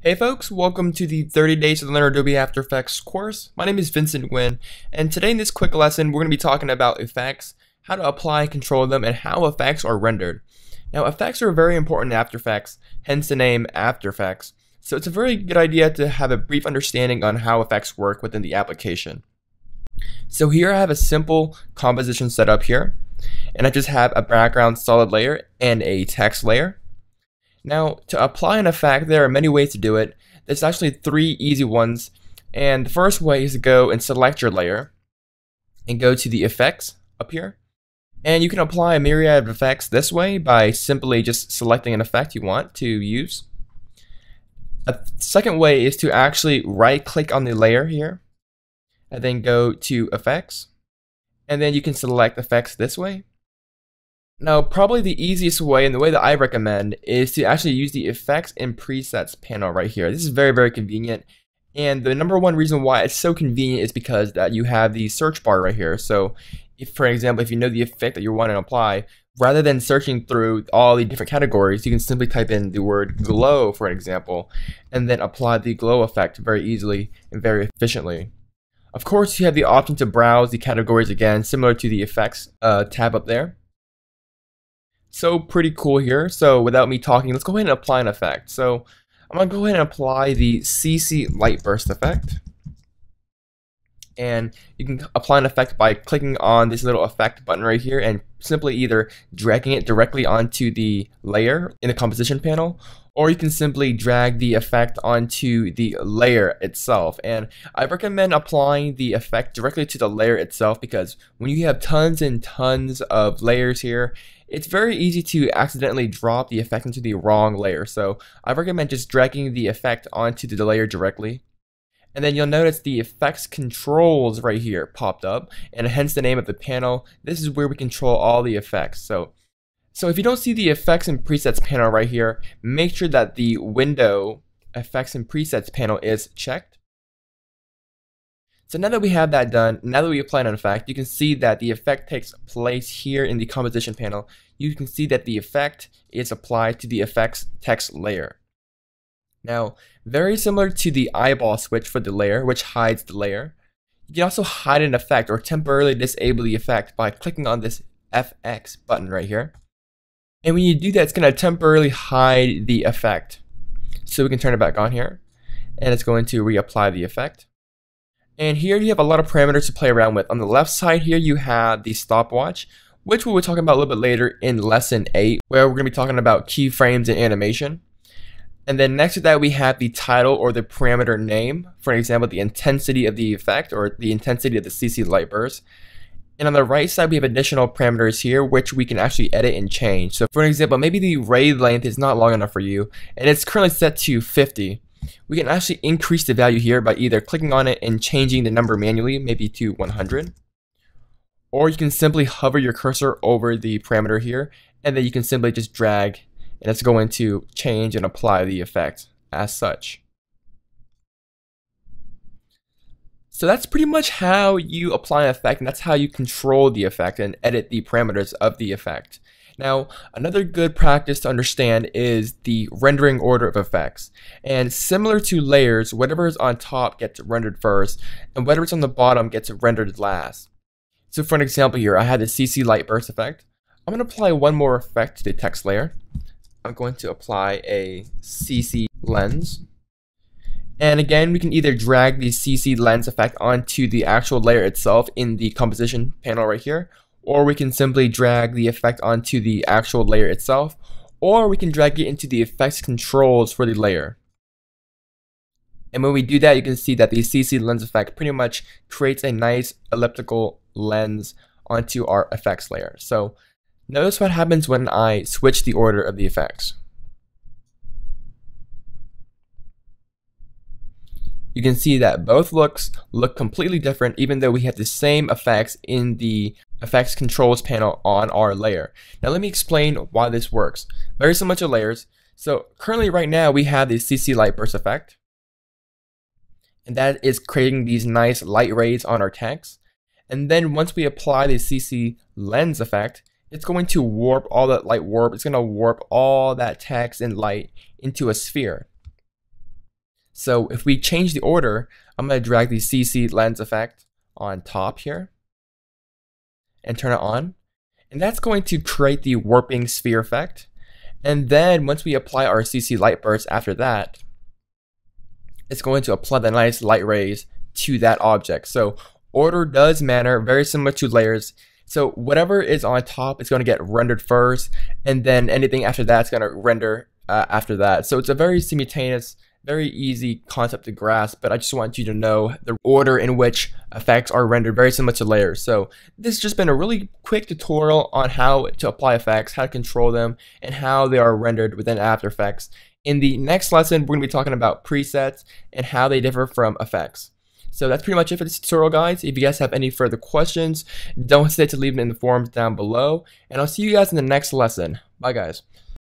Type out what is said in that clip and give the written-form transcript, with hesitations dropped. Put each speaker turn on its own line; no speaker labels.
Hey folks, welcome to the 30 Days of Learn Adobe After Effects course. My name is Vincent Nguyen, and today in this quick lesson we're going to be talking about effects, how to apply and control them, and how effects are rendered. Now effects are very important in After Effects, hence the name After Effects. So it's a very good idea to have a brief understanding on how effects work within the application. So here I have a simple composition set up here, and I just have a background solid layer and a text layer. Now, to apply an effect, there are many ways to do it. There's actually three easy ones. And the first way is to go and select your layer and go to the effects up here. And you can apply a myriad of effects this way by simply just selecting an effect you want to use. A second way is to actually right click on the layer here and then go to effects. And then you can select effects this way. Now, probably the easiest way, and the way that I recommend, is to actually use the Effects and Presets panel right here. This is very, very convenient. And the number one reason why it's so convenient is because that you have the search bar right here. So, if, for example, if you know the effect that you want to apply, rather than searching through all the different categories, you can simply type in the word glow, for example, and then apply the glow effect very easily and very efficiently. Of course, you have the option to browse the categories again, similar to the Effects tab up there. So pretty cool here. So without me talking, let's go ahead and apply an effect. So I'm going to go ahead and apply the CC light burst effect. And you can apply an effect by clicking on this little effect button right here and simply either dragging it directly onto the layer in the composition panel, or you can simply drag the effect onto the layer itself. And I recommend applying the effect directly to the layer itself, because when you have tons and tons of layers here, it's very easy to accidentally drop the effect into the wrong layer. So I recommend just dragging the effect onto the layer directly. And then you'll notice the effects controls right here popped up, and hence the name of the panel. This is where we control all the effects. So if you don't see the effects and presets panel right here, make sure that the window effects and presets panel is checked. So now that we have that done, now that we applied an effect, you can see that the effect takes place here in the composition panel. You can see that the effect is applied to the effects text layer. Now, very similar to the eyeball switch for the layer, which hides the layer, you can also hide an effect or temporarily disable the effect by clicking on this FX button right here. And when you do that, it's going to temporarily hide the effect. So we can turn it back on here, and it's going to reapply the effect. And here you have a lot of parameters to play around with. On the left side here, you have the stopwatch, which we'll be talking about a little bit later in lesson 8, where we're going to be talking about keyframes and animation. And then next to that, we have the title or the parameter name. For example, the intensity of the effect or the intensity of the CC light burst. And on the right side, we have additional parameters here, which we can actually edit and change. So for example, maybe the ray length is not long enough for you, and it's currently set to 50. We can actually increase the value here by either clicking on it and changing the number manually, maybe to 100. Or you can simply hover your cursor over the parameter here, and then you can simply just drag, and it's going to change and apply the effect as such. So that's pretty much how you apply an effect, and that's how you control the effect and edit the parameters of the effect. Now, another good practice to understand is the rendering order of effects. And similar to layers, whatever is on top gets rendered first, and whatever's on the bottom gets rendered last. So for an example here, I had the CC light burst effect. I'm going to apply one more effect to the text layer. I'm going to apply a CC lens. And again, we can either drag the CC lens effect onto the actual layer itself in the composition panel right here, or we can simply drag the effect onto the actual layer itself, or we can drag it into the effects controls for the layer. And when we do that, you can see that the CC lens effect pretty much creates a nice elliptical lens onto our effects layer. So notice what happens when I switch the order of the effects. You can see that both looks look completely different, even though we have the same effects in the effects controls panel on our layer. Now let me explain why this works. Very similar to layers. So currently right now we have the CC light burst effect, and that is creating these nice light rays on our text. And then once we apply the CC lens effect, it's going to warp all that light warp. It's going to warp all that text and light into a sphere. So if we change the order, I'm going to drag the CC lens effect on top here and turn it on. And that's going to create the warping sphere effect. And then once we apply our CC light burst after that, it's going to apply the nice light rays to that object. So order does matter, very similar to layers. So whatever is on top is going to get rendered first, and then anything after that is going to render after that. So it's a very simultaneous, very easy concept to grasp, but I just want you to know the order in which effects are rendered, very similar to layers. So this has just been a really quick tutorial on how to apply effects, how to control them, and how they are rendered within After Effects. In the next lesson, we're going to be talking about presets and how they differ from effects. So that's pretty much it for this tutorial, guys. If you guys have any further questions, don't hesitate to leave them in the forums down below, and I'll see you guys in the next lesson. Bye, guys.